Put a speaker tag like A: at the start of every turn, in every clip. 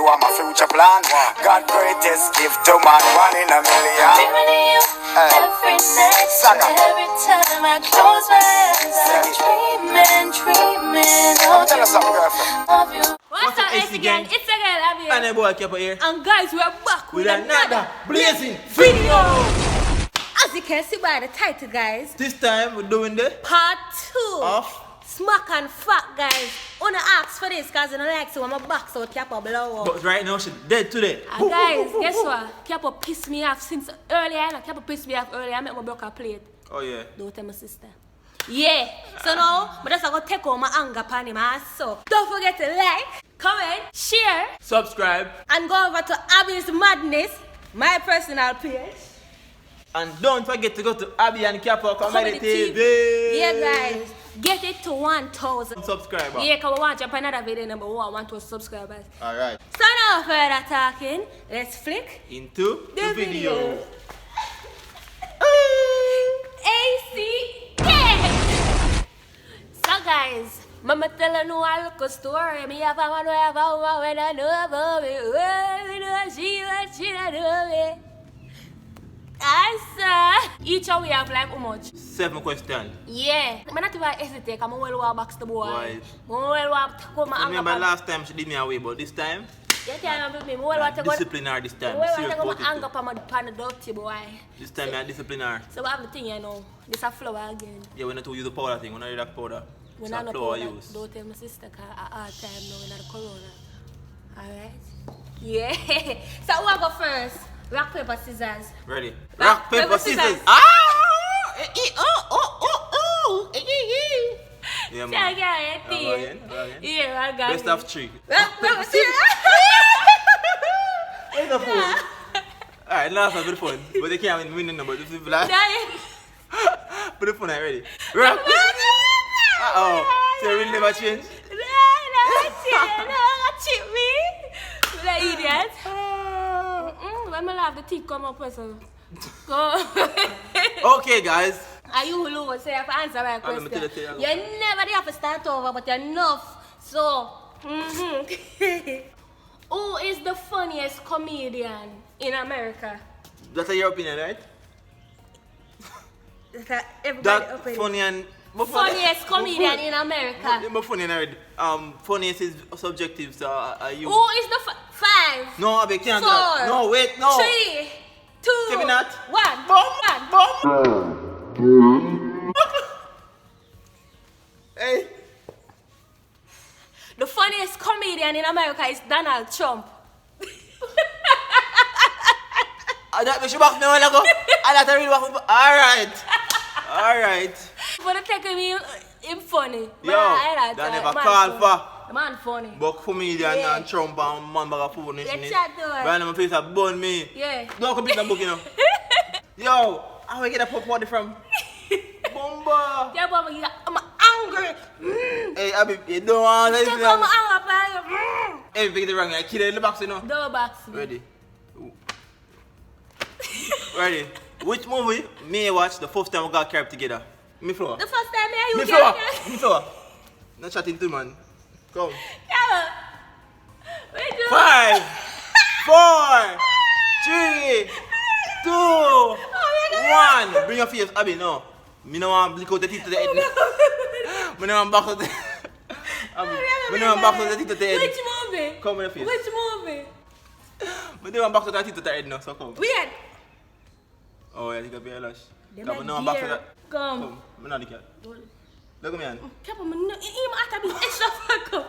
A: are my future plan. God greatest gift to man, 1 in a million.
B: Every night, every time I close my eyes, I'm dreaming of you.
C: What's up, it's again? It's again, Abbi.
D: And the boy kept here.
C: And guys, we're back with another
D: blazing
C: video. As you can see by the title, guys,
D: This time we're doing the
C: part 2
D: of
C: Smack and Fat, guys. Wanna ask for this because I don't like to want my back so Capo blow up.
D: But right now she's dead today.
C: And guys, guess what? Capo pissed me off since earlier. Capo pissed me off earlier. I made my broke a plate.
D: Oh yeah.
C: Don't tell my sister. Yeah. So now, but that's gonna take all my anger upon him. So don't forget to like, comment, share,
D: Subscribe.
C: and go over to Abbi's Madness, my personal page.
D: And don't forget to go to Abbi and Capo Comedy TV.
C: Yeah, guys. Get it to 1,000
D: subscribers.
C: Yeah, because we want you up another video number 1,000 subscribers.
D: Alright.
C: So no further talking, let's flick
D: Into the video.
C: A-C-K! So guys, Mama tell you a little story. Me have a man where I have a woman when I know about me. When she know me. Answer. Each one we have like how much?
D: 7 questions.
C: Yeah. I'm not even hesitate because I'm well walk back to the boy.
D: Boy.
C: I'm well walk to come and
D: Remember last time she did me away, but this time,
C: you can't with me. I'm well walk to go.
D: discipline her this time.
C: I'm well
D: Serious
C: walk to
D: about
C: go
D: it
C: and hang up on the dirty boy.
D: This time I discipline her.
C: So we have the thing, you know. This a flower again.
D: Yeah, we not to use the powder thing. We not use that powder.
C: We're
D: It's
C: not
D: a
C: no
D: flour
C: powder.
D: use.
C: Don't tell my sister because at our time now we're not the corona. Alright? Yeah. So who will go first? Rock, paper, scissors.
D: Ready?
C: Rock, paper, scissors.
D: Ah! Yeah,
C: So
D: man.
C: I got it.
D: Go again, go again.
C: Yeah, I got
D: Best
C: it.
D: of 3.
C: Rock, paper, scissors.
D: Where's the phone? Alright, last one, put the phone. But they can't win the number. This is last. Put the phone out, ready? Rock, paper, scissors. Uh-oh. So you really never change?
C: No, cheat me. Like idiot. When I have the teeth come up, person. Go.
D: Okay, guys.
C: Are you lose? So you have to answer my
D: I'm
C: question.
D: gonna tell you.
C: You never have to start over, but you're enough. So, who is the funniest comedian in America?
D: That's your opinion, right?
C: Everybody
D: That
C: opinion.
D: funny and...
C: Funniest comedian in America.
D: More funny and already. Funniest is subjective, so are you...
C: Who is the 5?
D: No, Abbi, can't do that.
C: 4.
D: No, wait, no.
C: 3, 2,
D: Kevin Hart.
C: 1.
D: Bomb. Hey.
C: The funniest comedian in America is Donald Trump.
D: That we should back me a while ago. That I really back me. Alright. Alright.
C: But take him funny.
D: Yo, that never call for.
C: The man funny.
D: But comedian and Trump and man bag of food and
C: Let's
D: shit.
C: chat to it.
D: Right now my face have burned me.
C: Yeah.
D: Don't complete that book, you know. Yo, how we get a pop party from? Bomba.
C: Yeah, but I'm angry.
D: Hey, Abbi, you don't want to
C: Take on my anger,
D: Hey, we get it wrong. I kill it in the box, you know.
C: Double box.
D: Ready? Ready? Which movie me watch the first time we got carried together? Me floor.
C: The first time you
D: Me
C: get
D: floor. Me floor. Not chatting to man. Come.
C: Yeah. Wait,
D: 5, 4, 3, 2, 1. Bring your face, Abbi. No. Me no want to blick out the teeth to the head. Me no want back out the Abbi. Me no want back out the teeth to the head.
C: Which movie?
D: Come with your face.
C: Which movie?
D: Me no want back out the teeth to the head now, so come.
C: Weird.
D: Oh, yeah, you got your lash.
C: Them
D: Come,
C: like
D: no want back to
C: deer.
D: that.
C: Come.
D: Come. Me not the cat. Look at me, man.
C: Keep on, no, you have to be extra fuck up.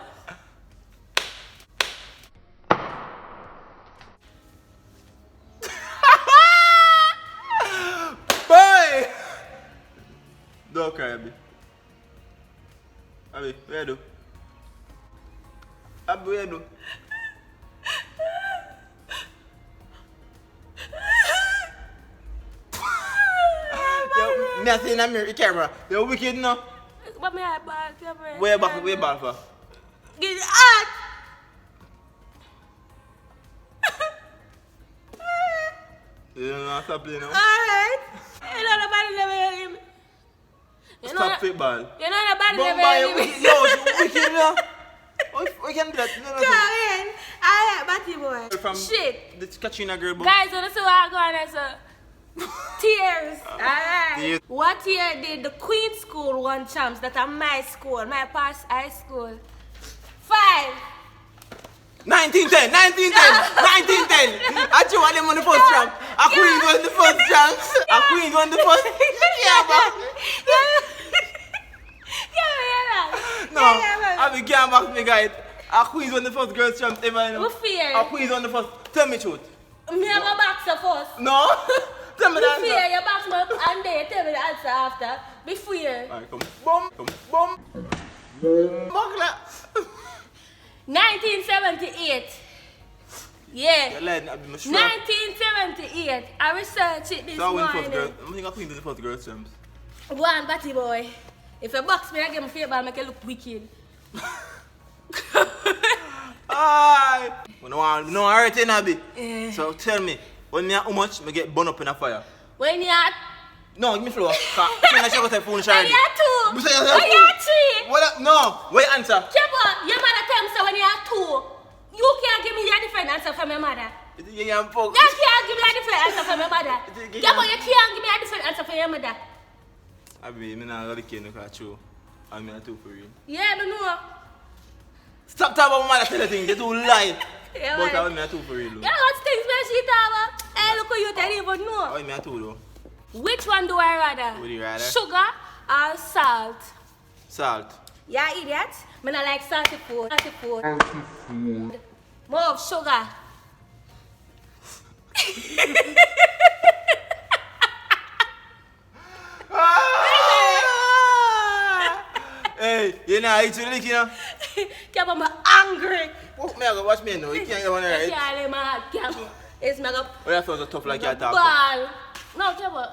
D: Boy! Don't cry, Abbi. Abbi, where you do? Abbi, where you do? Yo, me I see in the mirror, the camera. You're wicked now.
C: But me I back,
D: Where you back, where you back for?
C: Get it out.
D: You don't know stop playing now?
C: Alright. You know nobody never hear me. You know
D: Stop football.
C: You know nobody
D: Bomba,
C: never
D: you
C: hear me.
D: wicked. Yo, you wicked now. We can do that. No, no,
C: Come in. I Alright, Batty boy.
D: From
C: Shit.
D: the Katrina girl book.
C: Guys, wanna see what I'm going to say? Tears. Alright.
D: Tears.
C: What year did the Queen School won champs? That are my school, my past high school. 5.
D: 1910. I chew them on the first champ. A Queen won the first champ. A Queen won the first. Yeah, but. No, Abbi can't back me, guys. A Queen won the first girls champ ever. You know?
C: Who fear?
D: A Queen won the first. Tell me the truth.
C: Me have a boxer first.
D: No? Tell me the
C: Be fear,
D: answer.
C: you box me up and then tell me the answer after. Be fear.
D: Alright, come. Boom.
C: 1978. Yeah.
D: You're lying, Abbi, I'm sure.
C: 1978. I researched it this
D: So I win the first
C: morning.
D: girl. I think I Queen won the first girls champs.
C: Go on, Batty boy. If you box me, I give me favor and make it look wicked.
D: Alright. No, I hurt in Abbi.
C: Yeah.
D: So tell me, when you how much me get burned up in a fire?
C: When you are
D: No, give me floor. I should go to phone
C: when you are 2,
D: You say yourself?
C: when you are 3.
D: What up? No, wait answer.
C: Kepo, your mother tell me so when you are 2, you can't give me a different answer from your mother.
D: Yeah, I'm fuck.
C: You can't give me a different answer from your mother.
D: Yeah.
C: Kepo, you can't give me a different answer from your mother.
D: Abbi, I'm not really kidding because true. I'm not too for real.
C: Yeah, I know.
D: Stop talking about my mother tell the thing. They do lie.
C: Yeah,
D: But
C: man.
D: I'm not too for real.
C: You know what things when she talk about? Hey, look at you, tell you even know.
D: I'm not too though.
C: Which one do I rather?
D: What do you rather?
C: Sugar or salt?
D: Salt.
C: Yeah, idiot. I don't like salty food. Salty food. More of sugar.
D: Hey, you know, it's really you know.
C: Kepo, I'm angry.
D: Oh, me, I go watch me now. You can't get one
C: I
D: right.
C: can't let my heart, Kepo. It's mega
D: Well, that sounds tough like you talk.
C: ball. No, Kepo,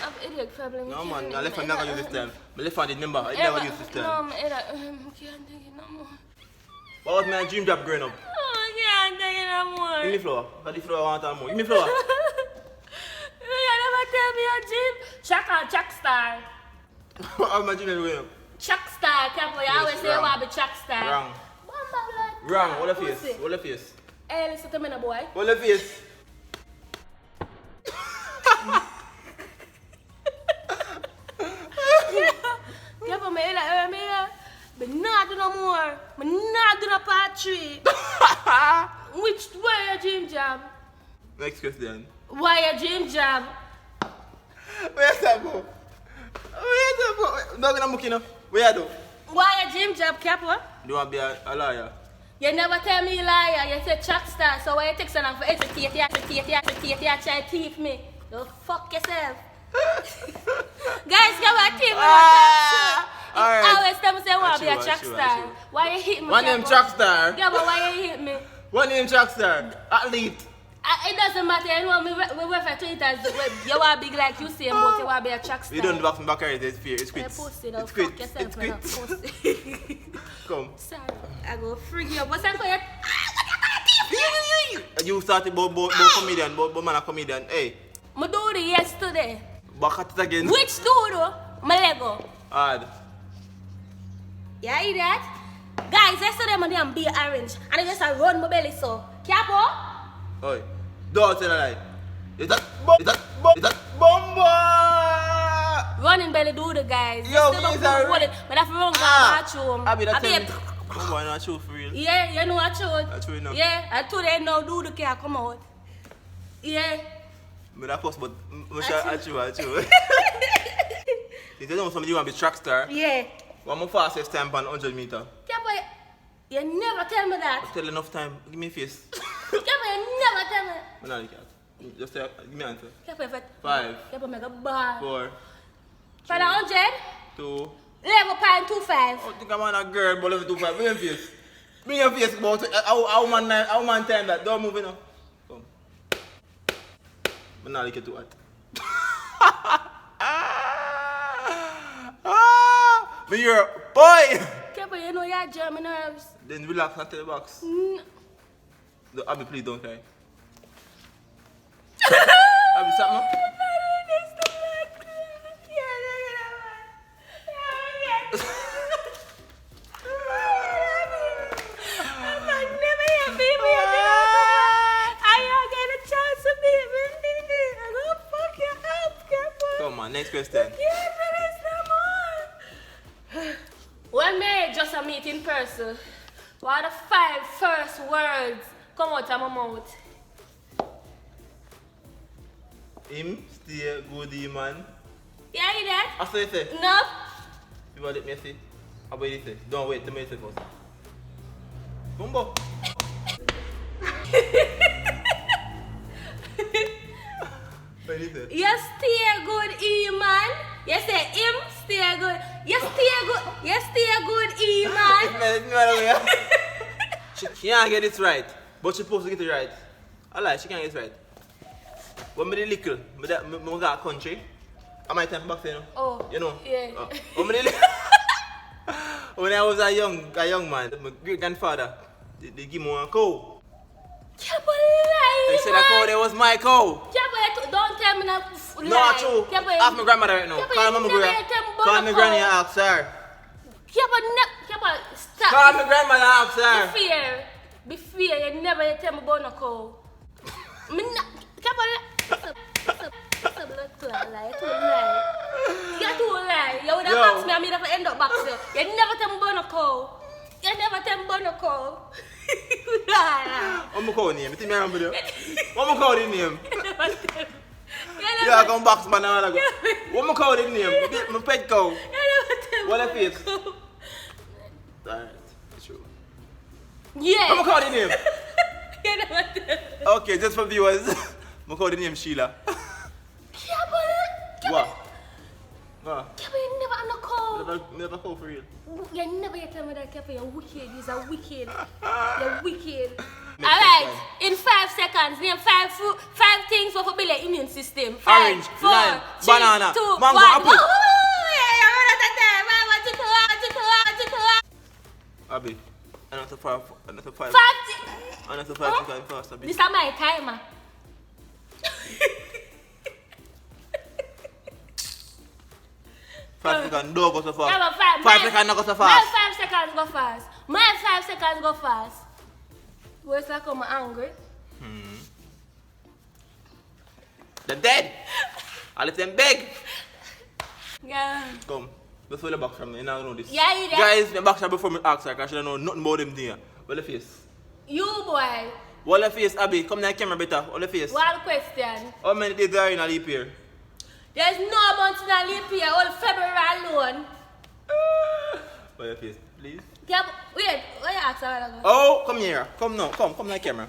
C: I'm idiot problem.
D: No, man, my left hand never use this time. My left hand did remember. I never use this
C: No,
D: time.
C: I can't take it no more.
D: What was my dream job growing up?
C: Oh, I can't take it no more.
D: Give me floor. Got the floor I want more. Give me floor.
C: You never tell me your dream. Chuck star.
D: What was my dream job growing up?
C: Chuck star, Kepo. You always say you
D: wrong.
C: want to be Chuck star.
D: Wrong.
C: Bamba blood.
D: Wrong. What the
C: Pussy.
D: face? What the face?
C: Hey, listen to me now, boy.
D: What the face?
C: Kepo, me but not do no more. Me not do no part 3. Which why your dream job?
D: Next question.
C: Why your dream job?
D: Where's that boy? Where's that boy? Not gonna book you know. Where do?
C: Why your dream job, Kepo?
D: Do you want to be a liar?
C: You never tell me liar. You say Chuck star. So why you take so long for educate you, try to teach me? You fuck yourself. Guys, come on, team.
D: Alright.
C: I always tell me say I want to be a
D: Achoo,
C: Chuck
D: achoo,
C: star.
D: achoo.
C: Why you hit me?
D: One name
C: Kepo?
D: track star.
C: Yeah, but why you hit me?
D: One name track star. Athlete.
C: It doesn't matter. You know, we refer to it as you want to be like you say, but you want to be a Chuck star.
D: You don't box me back here. It's fear. It's
C: You
D: quit.
C: pussy, though.
D: It's quit.
C: Fuck yourself,
D: It's
C: man.
D: quit.
C: Pussy.
D: Come.
C: Sorry. I go freak you up. What's that for you?
D: You started about comedian, about man a comedian. Hey,
C: I do it yesterday.
D: back at it again.
C: Which dude? My Lego.
D: Hard.
C: Yeah, hear that? Guys, yesterday I did be orange and I just run my belly so. Capo?
D: Oi, don't tell a lie. Is that bomba?
C: Running belly do the guys.
D: Yo,
C: Yesterday,
D: is that right?
C: but I have to run to the bathroom.
D: Abbi, that's
C: I
D: it. Bomba, not true for real.
C: Yeah, you know what
D: That's true enough.
C: Yeah, I told them no do the car come out. Yeah.
D: Me that post, but I true. You tell me somebody want to be track star.
C: Yeah.
D: One more fastest time on 100 meter.
C: Capo, you never tell me that.
D: Tell enough time. Give me a face.
C: Capo, you never tell me.
D: I'm not like that. Just say, give me an answer.
C: Capo, if I...
D: 5,
C: Capo, make a ball.
D: 4,
C: For the 100,
D: 2.
C: 11.25.
D: I think I'm on a girl, but 11.25. Bring your face. Bring your face. About how man time that. Don't move, you know. Come. I'm not like it too hot. Me here, boy.
C: Capo, you know you have German nerves.
D: Then relax and tell the box.
C: Mm.
D: No, Abbi, please don't cry. Abbi, stop now. question.
C: When me just a meet in person, what are the 5 first words come out of my mouth?
D: Him stay good, man.
C: Yeah, you that?
D: I say say.
C: No.
D: You want let me see? How about you say? Don't wait, let me say first. Bumbo. What do you say?
C: You stay good, E man. You say him stay good. You stay good. You stay good, E man.
D: She can't get it right, but she's supposed to get it right. I lie, she can't get it right. When I was little, I got a country. I might time back then,
C: Oh,
D: you know.
C: yeah.
D: When I was a young man, my great grandfather, they give me one cow.
C: Can't lie,
D: They said that cow there was my cow.
C: Don't tell me that.
D: No, true. Ask my grandmother right now. Call my grandma. Call my granny and ask her.
C: Stop.
D: Call my grandma and ask her.
C: Be fair. You never tell me about no cow. Me not. You're too lie. You would have boxed me and me have end up box you. You never tell me about no cow. You never tell me about no cow.
D: What's my cow name? You think I remember you? What's my cow name?
C: You never tell me.
D: Yeah, I come box man and all that. What's my cow name? My pet cow.
C: You never tell me.
D: What a face. Alright, it's true.
C: Yeah.
D: What's my cow name?
C: You never tell me.
D: Okay, just for viewers, I call the name Sheila. What? What?
C: You never have no cow.
D: Never call for real.
C: You never tell me that, Kepa. You're wicked. You're wicked. You're wicked. Alright, in 5 seconds, name 5 things for build an immune system. 5,
D: Orange,
C: 4,
D: lime,
C: 3,
D: banana,
C: 2,
D: mango,
C: 1.
D: apple. Abbi, another 5
C: 5
D: seconds fast, Abbi.
C: This is my timer.
D: 5 seconds, don't go so fast.
C: Yeah,
D: 5 seconds, not go so
C: My
D: fast.
C: 5 seconds go fast. My 5 seconds go fast. Where's that come angry?
D: They're dead. I let them beg.
C: Yeah.
D: Come, let's hold the box from me. You don't know this.
C: Yeah, you there?
D: Guys, the box before me ask her, because she don't know nothing about them there. What the face?
C: You boy.
D: What the face, Abbi? Come to the camera better. What the face?
C: One question.
D: How many days are in a leap year?
C: There's no month in a leap year, all February alone.
D: What the face, please?
C: Yeah, wait, what you ask her?
D: Oh, come here. Come now. Come to the camera.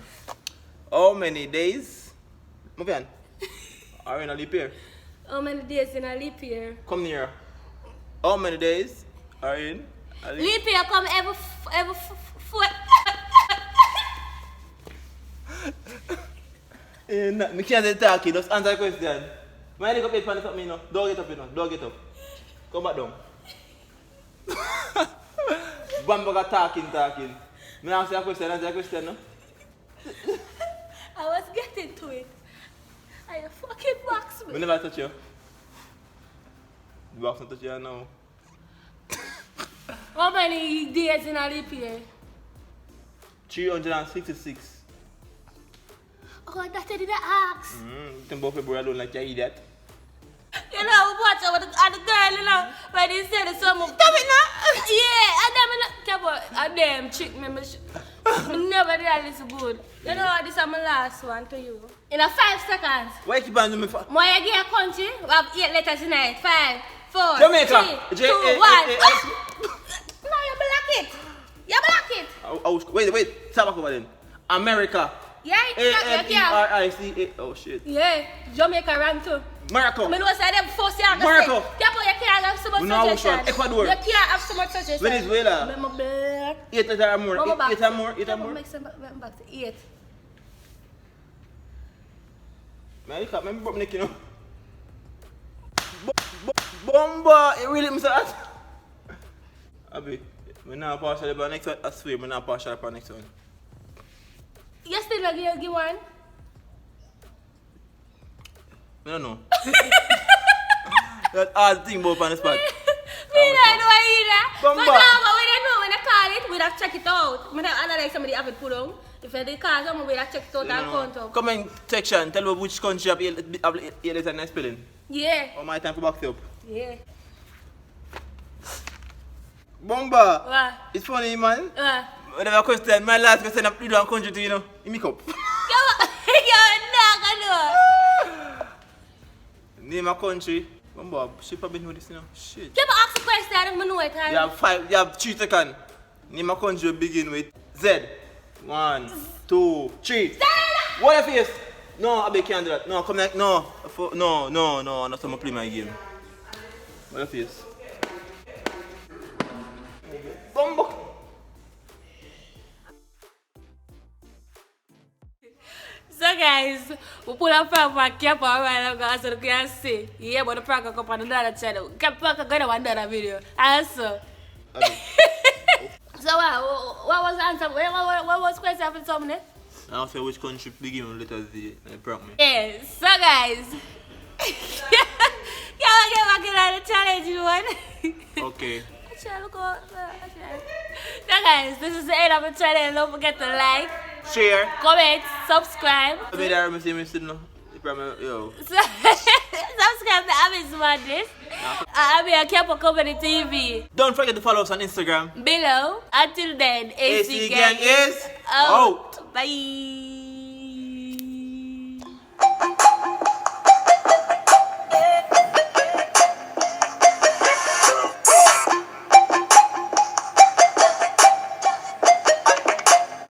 D: How many days? Move on. Are in a leap year?
C: How many days in a leap year?
D: Come here. How many days are in a
C: Leap year come every
D: Me can't say talking, just answer the question. Mind you go pay for me now. Don't get up, you know. Don't get up. Come back down. Bambaga talking. Me answer a question, answer a question, no?
C: I was getting to it. I fucking box
D: Me
C: me.
D: never touch you. The box don't touch you now.
C: How many days in a leap year?
D: 366.
C: Oh, that I didn't ask.
D: You think about February alone like you idiot.
C: You know, watch out with the girl, you know, when they say the summer. Stop it now! Yeah, and them trick me. Me never really is good. You know, this is my last one to you. In a 5 seconds.
D: Why you keep on doing me for?
C: My year country, we have 8 letters in it. 5, 4,
D: Jamaica.
C: 3, 2, 1. No, you black it. You black it.
D: Wait. Stop back over then. America.
C: Yeah, you can't.
D: A-M-E-R-I-C-A. Oh shit.
C: Yeah, Jamaica ran too.
D: Morocco.
C: I know say them force you to
D: Morocco.
C: say. You can't have so much
D: We know which
C: suggestion.
D: one. Ecuador.
C: You can't have so much suggestion.
D: Venezuela.
C: Remember black.
D: 8 or more.
C: Mama back.
D: 8 or more. 8 or more.
C: Make some back to 8.
D: Man, you can't remember me, you know. Bomba! It really means that. Abbi, I'm not partial about next one. I swear, I'm not partial about next one.
C: You still not give one?
D: I don't know. That's hard thing about on the spot.
C: Me not know either.
D: Bomba.
C: But no, but when I know when I call it, we have to check it out. I don't analyze somebody have it put on. If they call someone, we have to check it out and count up.
D: Comment section, tell me which country have 8 letters in the spelling.
C: Yeah.
D: Oh, my time for box you up.
C: Yeah.
D: Bomba!
C: What?
D: It's funny, man.
C: What?
D: Whenever I question, my last question, I do one country to you know, in me cup.
C: Come on. You're not gonna
D: Name a country. Bomba, she probably know this, you know. Shit.
C: Keep ask a question, I don't know it.
D: You have 3 seconds. Name a country begin with Z. 1, 2, 3. What if yes? No, Abbi can't do that. No, come back. No. No, not someone play my game. What if yes? Bomba.
C: So guys, we put a prank on Cap alright now so you can see. Yeah, but the prank will come on another channel. Cap prank will go to another video. Also. So what was the answer? What was the question for something?
D: I don't know which country begin with letter Z and prank me.
C: Yeah, so guys. Y'all get back in the challenge one.
D: Okay.
C: So guys, this is the end of the channel. Don't forget to like,
D: Share.
C: comment, subscribe.
D: Abbi there, I see me still no. Yo.
C: Subscribe to Abbi's Madness. Abbi and Kepo Company TV.
D: Don't forget to follow us on Instagram.
C: Below. Until then, AC
D: AC
C: Gang
D: Gang is
C: out. Bye.